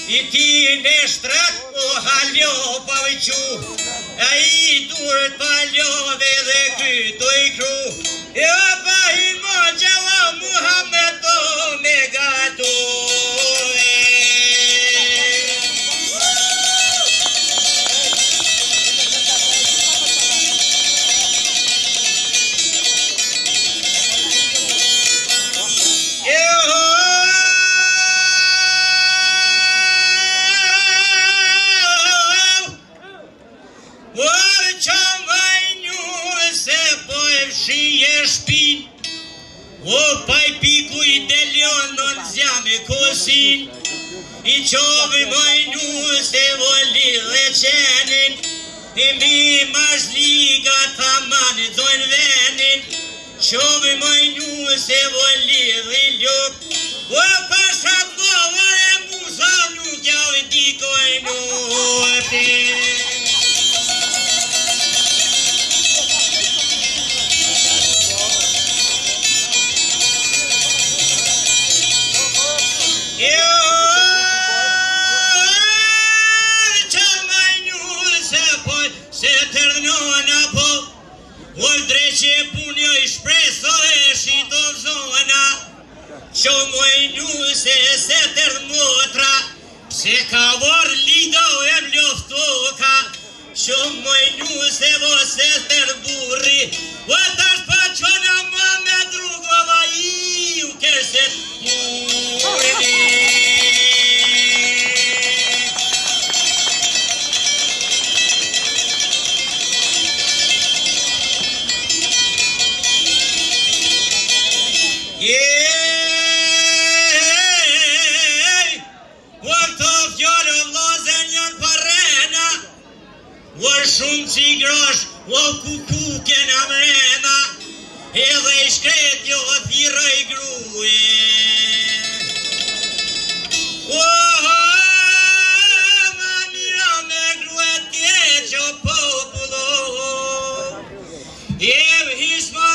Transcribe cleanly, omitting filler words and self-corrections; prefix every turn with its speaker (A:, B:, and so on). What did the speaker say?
A: I ti në shtrat o haljo pa vëqu, a I durët pa ljove dhe kryto I kru, e pa I mo gjalla Muhammed o me gatu. O paj piku I delion non zjame kosin, I qovi majnu se voli dhe qenin, I mi mash liga ta mani dojnë venin, qovi majnu se voli dhe ljop, o pashat bova e musa nuk javi dikojnë otin. Që mojnu se tërë motra, se ka vor lido e mloftoka, që mojnu se vose tërë burri, o tash pa qona ma me drugova I u kërset murri. Shumë që I grosh, o kukuke në mrena, edhe I shkret jo thiroj gruje. Ma mira me gruet keqo popullo, hisma